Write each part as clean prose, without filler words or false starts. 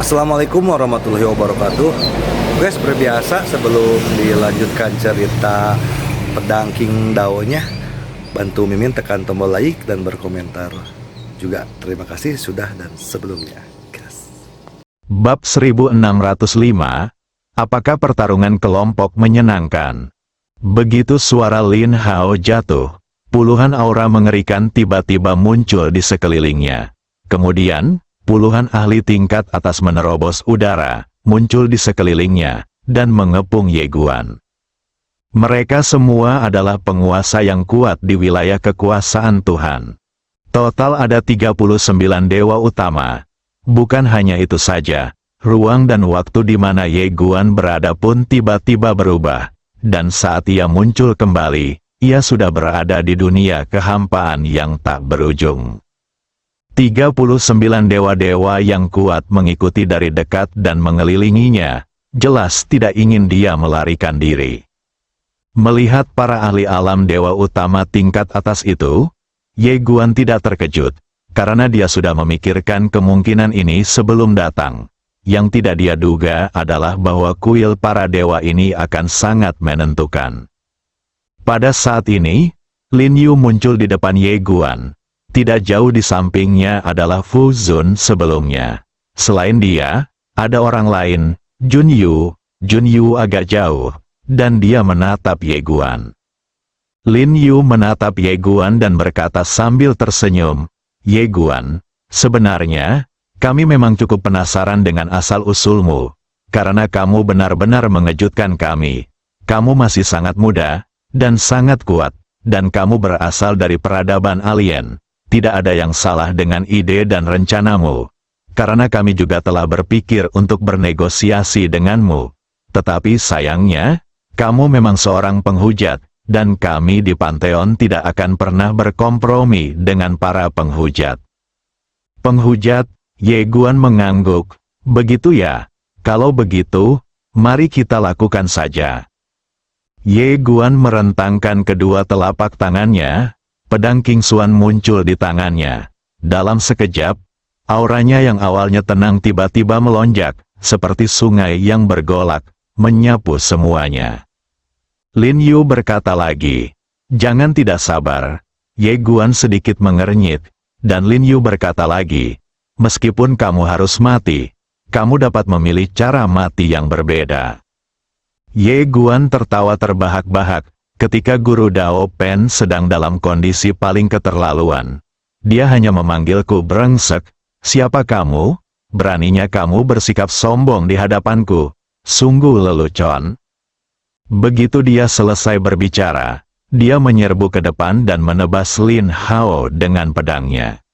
Assalamualaikum warahmatullahi wabarakatuh. Oke, seperti biasa sebelum dilanjutkan cerita pedang King Dao-nya, bantu Mimin tekan tombol like dan berkomentar juga. Terima kasih sudah dan sebelumnya. Gas. Bab 1605, apakah pertarungan kelompok menyenangkan? Begitu suara Lin Hao jatuh, puluhan aura mengerikan tiba-tiba muncul di sekelilingnya. Kemudian, puluhan ahli tingkat atas menerobos udara, muncul di sekelilingnya, dan mengepung Ye Guan. Mereka semua adalah penguasa yang kuat di wilayah kekuasaan Tuhan. Total ada 39 dewa utama. Bukan hanya itu saja, ruang dan waktu di mana Ye Guan berada pun tiba-tiba berubah, dan saat ia muncul kembali, ia sudah berada di dunia kehampaan yang tak berujung. 39 dewa-dewa yang kuat mengikuti dari dekat dan mengelilinginya, jelas tidak ingin dia melarikan diri. Melihat para ahli alam dewa utama tingkat atas itu, Ye Guan tidak terkejut, karena dia sudah memikirkan kemungkinan ini sebelum datang. Yang tidak dia duga adalah bahwa kuil para dewa ini akan sangat menentukan. Pada saat ini, Lin Yu muncul di depan Ye Guan. Tidak jauh di sampingnya adalah Fu Zun sebelumnya. Selain dia, ada orang lain, Jun Yu. Jun Yu agak jauh, dan dia menatap Ye Guan. Lin Yu menatap Ye Guan dan berkata sambil tersenyum, "Ye Guan, sebenarnya, kami memang cukup penasaran dengan asal-usulmu, karena kamu benar-benar mengejutkan kami. Kamu masih sangat muda, dan sangat kuat, dan kamu berasal dari peradaban alien. Tidak ada yang salah dengan ide dan rencanamu, karena kami juga telah berpikir untuk bernegosiasi denganmu. Tetapi sayangnya, kamu memang seorang penghujat, dan kami di Pantheon tidak akan pernah berkompromi dengan para penghujat." "Penghujat?" Ye Guan mengangguk. "Begitu ya? Kalau begitu, mari kita lakukan saja." Ye Guan merentangkan kedua telapak tangannya. Pedang King Xuan muncul di tangannya. Dalam sekejap, auranya yang awalnya tenang tiba-tiba melonjak, seperti sungai yang bergolak, menyapu semuanya. Lin Yu berkata lagi, "Jangan tidak sabar." Ye Guan sedikit mengernyit, dan Lin Yu berkata lagi, "Meskipun kamu harus mati, kamu dapat memilih cara mati yang berbeda." Ye Guan tertawa terbahak-bahak, ketika Guru Dao Pen sedang dalam kondisi paling keterlaluan. Dia hanya memanggilku brengsek. "Siapa kamu? Beraninya kamu bersikap sombong di hadapanku. Sungguh lelucon." Begitu dia selesai berbicara, dia menyerbu ke depan dan menebas Lin Hao dengan pedangnya.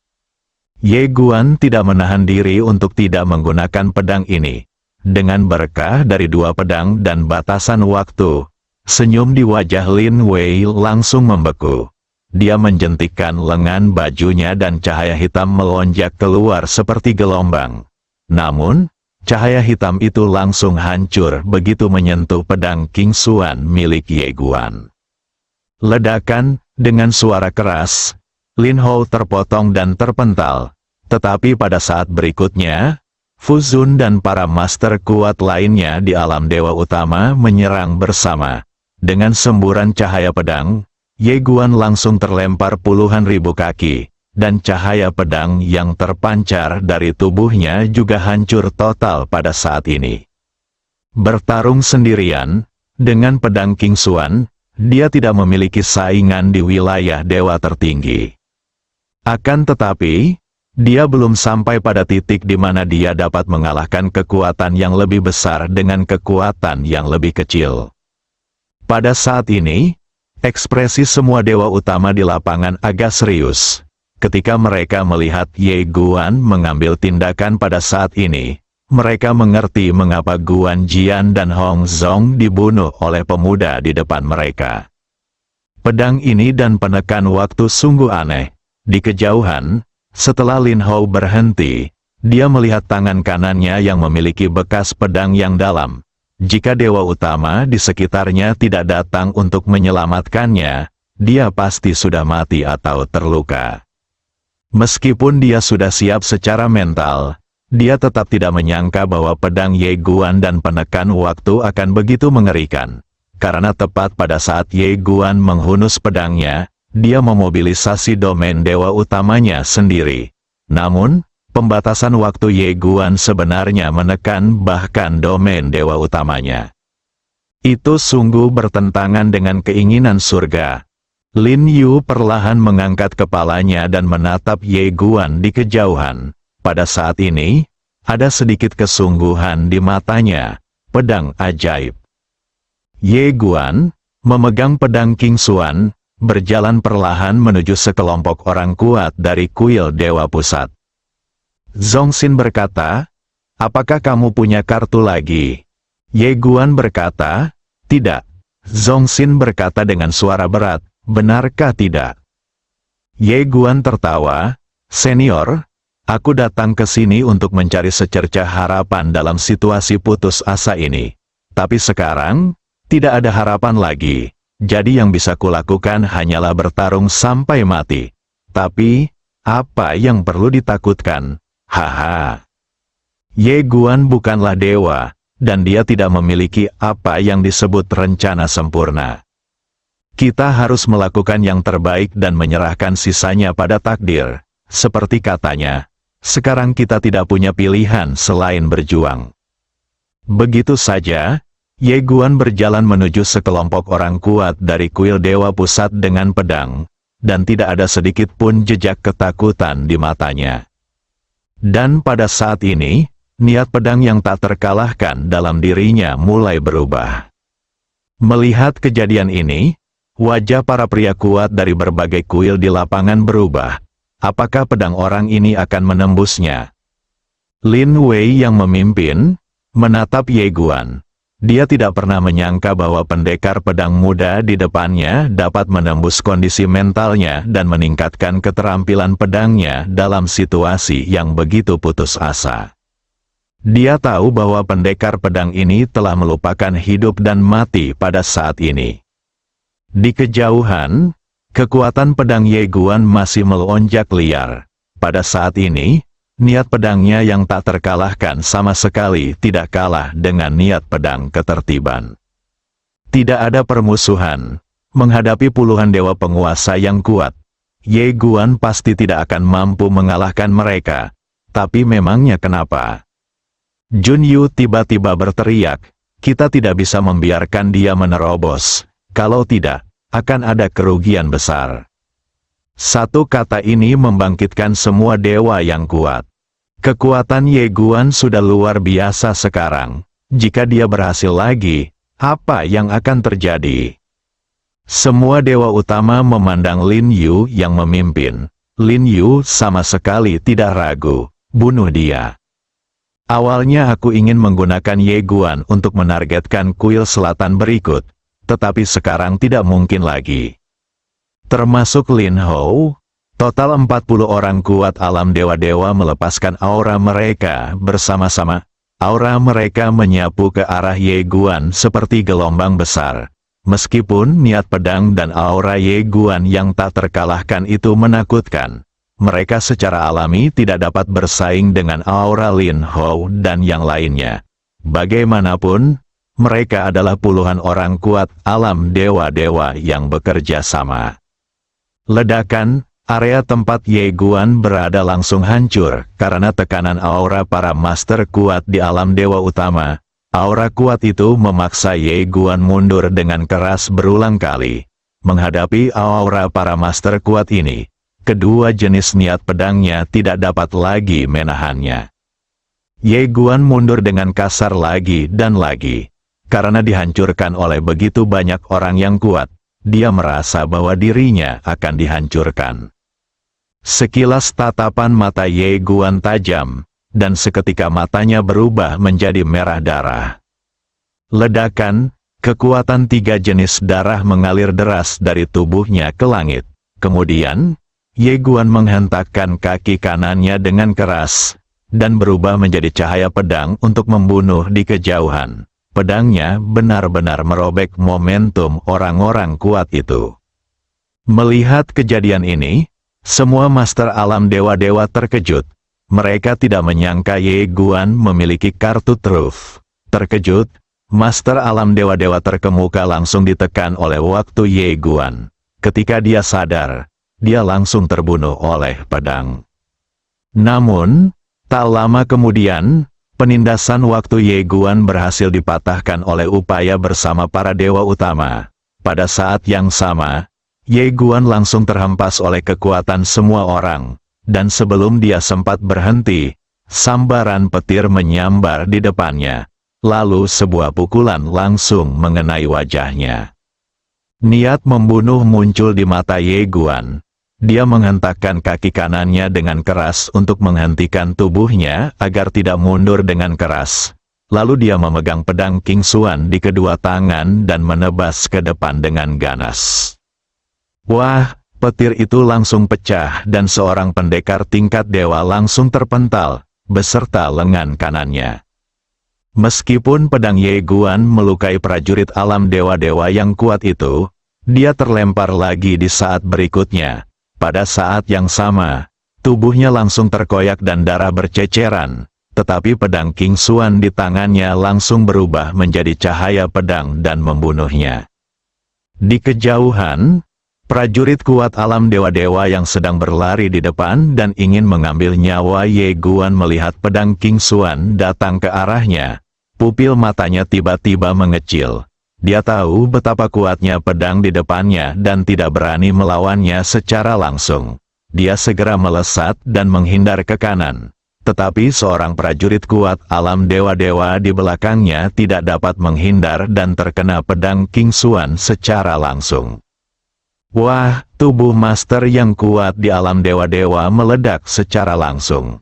Ye Guan tidak menahan diri untuk tidak menggunakan pedang ini. Dengan berkah dari dua pedang dan batasan waktu, senyum di wajah Lin Wei langsung membeku. Dia menjentikkan lengan bajunya dan cahaya hitam melonjak keluar seperti gelombang. Namun, cahaya hitam itu langsung hancur begitu menyentuh pedang King Xuan milik Ye Guan. Ledakan, dengan suara keras, Lin Hao terpotong dan terpental. Tetapi pada saat berikutnya, Fu Zun dan para master kuat lainnya di alam dewa utama menyerang bersama. Dengan semburan cahaya pedang, Ye Guan langsung terlempar puluhan ribu kaki, dan cahaya pedang yang terpancar dari tubuhnya juga hancur total pada saat ini. Bertarung sendirian, dengan pedang King Xuan, dia tidak memiliki saingan di wilayah dewa tertinggi. Akan tetapi, dia belum sampai pada titik di mana dia dapat mengalahkan kekuatan yang lebih besar dengan kekuatan yang lebih kecil. Pada saat ini, ekspresi semua dewa utama di lapangan agak serius. Ketika mereka melihat Ye Guan mengambil tindakan pada saat ini, mereka mengerti mengapa Guan Jian dan Hong Zhong dibunuh oleh pemuda di depan mereka. Pedang ini dan penekan waktu sungguh aneh. Di kejauhan, setelah Lin Hao berhenti, dia melihat tangan kanannya yang memiliki bekas pedang yang dalam. Jika dewa utama di sekitarnya tidak datang untuk menyelamatkannya, dia pasti sudah mati atau terluka. Meskipun dia sudah siap secara mental, dia tetap tidak menyangka bahwa pedang Ye Guan dan penekan waktu akan begitu mengerikan. Karena tepat pada saat Ye Guan menghunus pedangnya, dia memobilisasi domain dewa utamanya sendiri. Namun, pembatasan waktu Ye Guan sebenarnya menekan bahkan domain dewa utamanya. Itu sungguh bertentangan dengan keinginan surga. Lin Yu perlahan mengangkat kepalanya dan menatap Ye Guan di kejauhan. Pada saat ini, ada sedikit kesungguhan di matanya. Pedang ajaib. Ye Guan, memegang pedang King Xuan, berjalan perlahan menuju sekelompok orang kuat dari kuil Dewa Pusat. Zongxin berkata, "Apakah kamu punya kartu lagi?" Ye Guan berkata, "Tidak." Zongxin berkata dengan suara berat, "Benarkah tidak?" Ye Guan tertawa, "Senior, aku datang ke sini untuk mencari secercah harapan dalam situasi putus asa ini. Tapi sekarang, tidak ada harapan lagi. Jadi yang bisa kulakukan hanyalah bertarung sampai mati. Tapi, apa yang perlu ditakutkan? Haha." Ye Guan bukanlah dewa, dan dia tidak memiliki apa yang disebut rencana sempurna. Kita harus melakukan yang terbaik dan menyerahkan sisanya pada takdir. Seperti katanya, sekarang kita tidak punya pilihan selain berjuang. Begitu saja, Ye Guan berjalan menuju sekelompok orang kuat dari kuil Dewa Pusat dengan pedang, dan tidak ada sedikit pun jejak ketakutan di matanya. Dan pada saat ini, niat pedang yang tak terkalahkan dalam dirinya mulai berubah. Melihat kejadian ini, wajah para pria kuat dari berbagai kuil di lapangan berubah. Apakah pedang orang ini akan menembusnya? Lin Wei yang memimpin, menatap Ye Guan. Dia tidak pernah menyangka bahwa pendekar pedang muda di depannya dapat menembus kondisi mentalnya dan meningkatkan keterampilan pedangnya dalam situasi yang begitu putus asa. Dia tahu bahwa pendekar pedang ini telah melupakan hidup dan mati pada saat ini. Di kejauhan, kekuatan pedang Ye Guan masih melonjak liar. Pada saat ini, niat pedangnya yang tak terkalahkan sama sekali tidak kalah dengan niat pedang ketertiban. Tidak ada permusuhan. Menghadapi puluhan dewa penguasa yang kuat, Ye Guan pasti tidak akan mampu mengalahkan mereka. Tapi memangnya kenapa? Jun Yu tiba-tiba berteriak, "Kita tidak bisa membiarkan dia menerobos. Kalau tidak, akan ada kerugian besar." Satu kata ini membangkitkan semua dewa yang kuat. Kekuatan Ye Guan sudah luar biasa sekarang. Jika dia berhasil lagi, apa yang akan terjadi? Semua dewa utama memandang Lin Yu yang memimpin. Lin Yu sama sekali tidak ragu, bunuh dia. Awalnya aku ingin menggunakan Ye Guan untuk menargetkan kuil selatan berikut, tetapi sekarang tidak mungkin lagi. Termasuk Lin Hou, total 40 orang kuat alam dewa-dewa melepaskan aura mereka bersama-sama. Aura mereka menyapu ke arah Ye Guan seperti gelombang besar. Meskipun niat pedang dan aura Ye Guan yang tak terkalahkan itu menakutkan, mereka secara alami tidak dapat bersaing dengan aura Lin Hou dan yang lainnya. Bagaimanapun, mereka adalah puluhan orang kuat alam dewa-dewa yang bekerja sama. Ledakan, area tempat Ye Guan berada langsung hancur karena tekanan aura para master kuat di alam dewa utama. Aura kuat itu memaksa Ye Guan mundur dengan keras berulang kali. Menghadapi aura para master kuat ini, kedua jenis niat pedangnya tidak dapat lagi menahannya. Ye Guan mundur dengan kasar lagi dan lagi. Karena dihancurkan oleh begitu banyak orang yang kuat, dia merasa bahwa dirinya akan dihancurkan. Sekilas tatapan mata Ye Guan tajam, dan seketika matanya berubah menjadi merah darah. Ledakan, kekuatan 3 jenis darah mengalir deras dari tubuhnya ke langit. Kemudian, Ye Guan menghentakkan kaki kanannya dengan keras, dan berubah menjadi cahaya pedang untuk membunuh di kejauhan. Pedangnya benar-benar merobek momentum orang-orang kuat itu. Melihat kejadian ini, semua master alam dewa-dewa terkejut. Mereka tidak menyangka Ye Guan memiliki kartu truf. Terkejut, Master Alam Dewa-Dewa terkemuka langsung ditekan oleh waktu Ye Guan. Ketika dia sadar, dia langsung terbunuh oleh pedang. Namun, tak lama kemudian, penindasan waktu Ye Guan berhasil dipatahkan oleh upaya bersama para dewa utama. Pada saat yang sama, Ye Guan langsung terhempas oleh kekuatan semua orang, dan sebelum dia sempat berhenti, sambaran petir menyambar di depannya, lalu sebuah pukulan langsung mengenai wajahnya. Niat membunuh muncul di mata Ye Guan. Dia menghentakkan kaki kanannya dengan keras untuk menghentikan tubuhnya agar tidak mundur dengan keras. Lalu dia memegang pedang King Xuan di kedua tangan dan menebas ke depan dengan ganas. Wah, petir itu langsung pecah dan seorang pendekar tingkat dewa langsung terpental, beserta lengan kanannya. Meskipun pedang Ye Guan melukai prajurit alam dewa-dewa yang kuat itu, dia terlempar lagi di saat berikutnya. Pada saat yang sama, tubuhnya langsung terkoyak dan darah berceceran, tetapi pedang King Xuan di tangannya langsung berubah menjadi cahaya pedang dan membunuhnya. Di kejauhan, prajurit kuat alam dewa-dewa yang sedang berlari di depan dan ingin mengambil nyawa Ye Guan melihat pedang King Xuan datang ke arahnya. Pupil matanya tiba-tiba mengecil. Dia tahu betapa kuatnya pedang di depannya dan tidak berani melawannya secara langsung. Dia segera melesat dan menghindar ke kanan. Tetapi seorang prajurit kuat alam dewa-dewa di belakangnya tidak dapat menghindar dan terkena pedang King Xuan secara langsung. Wah, tubuh master yang kuat di alam dewa-dewa meledak secara langsung.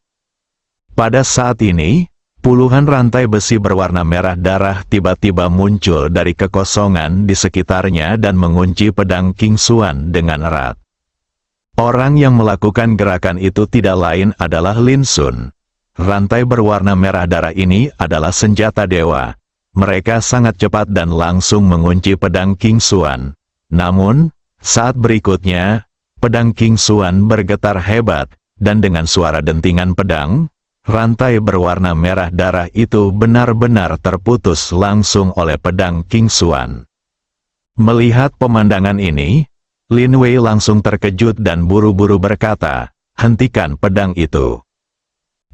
Pada saat ini, puluhan rantai besi berwarna merah darah tiba-tiba muncul dari kekosongan di sekitarnya dan mengunci pedang King Xuan dengan erat. Orang yang melakukan gerakan itu tidak lain adalah Lin Sun. Rantai berwarna merah darah ini adalah senjata dewa. Mereka sangat cepat dan langsung mengunci pedang King Xuan. Namun, saat berikutnya, pedang King Xuan bergetar hebat, dan dengan suara dentingan pedang, rantai berwarna merah darah itu benar-benar terputus langsung oleh pedang King Xuan. Melihat pemandangan ini, Lin Wei langsung terkejut dan buru-buru berkata, "Hentikan pedang itu."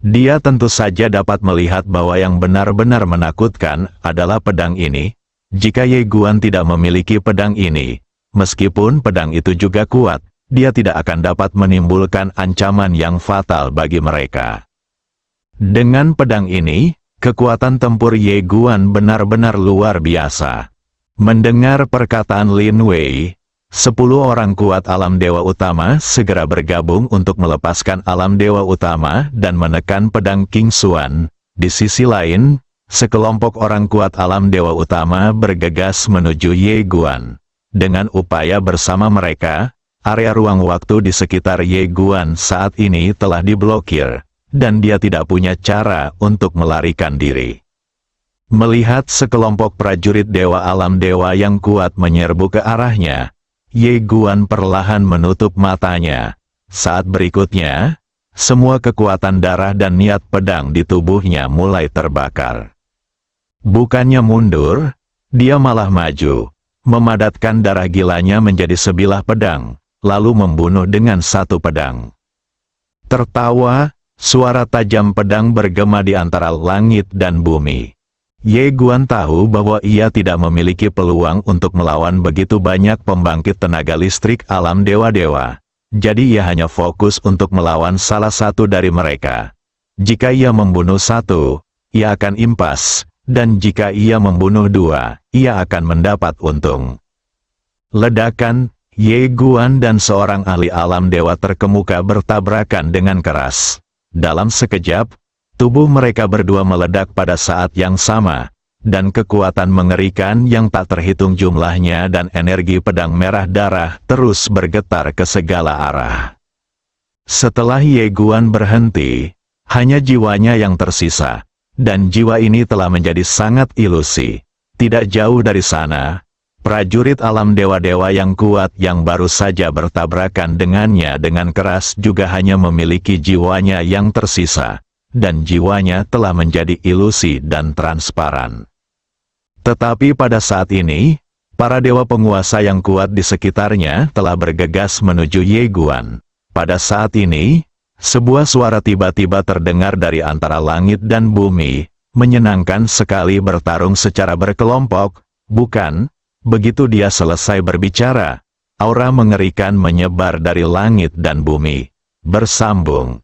Dia tentu saja dapat melihat bahwa yang benar-benar menakutkan adalah pedang ini. Jika Ye Guan tidak memiliki pedang ini, meskipun pedang itu juga kuat, dia tidak akan dapat menimbulkan ancaman yang fatal bagi mereka. Dengan pedang ini, kekuatan tempur Ye Guan benar-benar luar biasa. Mendengar perkataan Lin Wei, 10 orang kuat alam dewa utama segera bergabung untuk melepaskan alam dewa utama dan menekan pedang King Xuan. Di sisi lain, sekelompok orang kuat alam dewa utama bergegas menuju Ye Guan. Dengan upaya bersama mereka, area ruang waktu di sekitar Ye Guan saat ini telah diblokir, dan dia tidak punya cara untuk melarikan diri. Melihat sekelompok prajurit dewa alam dewa yang kuat menyerbu ke arahnya, Ye Guan perlahan menutup matanya. Saat berikutnya, semua kekuatan darah dan niat pedang di tubuhnya mulai terbakar. Bukannya mundur, dia malah maju, memadatkan darah gilanya menjadi sebilah pedang, lalu membunuh dengan satu pedang. Tertawa, suara tajam pedang bergema di antara langit dan bumi. Ye Guan tahu bahwa ia tidak memiliki peluang untuk melawan begitu banyak pembangkit tenaga listrik alam dewa-dewa. Jadi ia hanya fokus untuk melawan salah satu dari mereka. Jika ia membunuh satu, ia akan impas, dan jika ia membunuh dua, ia akan mendapat untung. Ledakan, Ye Guan dan seorang ahli alam dewa terkemuka bertabrakan dengan keras. Dalam sekejap, tubuh mereka berdua meledak pada saat yang sama, dan kekuatan mengerikan yang tak terhitung jumlahnya dan energi pedang merah darah terus bergetar ke segala arah. Setelah Ye Guan berhenti, hanya jiwanya yang tersisa, dan jiwa ini telah menjadi sangat ilusi. Tidak jauh dari sana, Prajurit alam dewa-dewa yang kuat yang baru saja bertabrakan dengannya dengan keras juga hanya memiliki jiwanya yang tersisa, dan jiwanya telah menjadi ilusi dan transparan. Tetapi pada saat ini, para dewa penguasa yang kuat di sekitarnya telah bergegas menuju Yeguan. Pada saat ini, sebuah suara tiba-tiba terdengar dari antara langit dan bumi, menyenangkan sekali bertarung secara berkelompok, bukan? Begitu dia selesai berbicara, aura mengerikan menyebar dari langit dan bumi. Bersambung.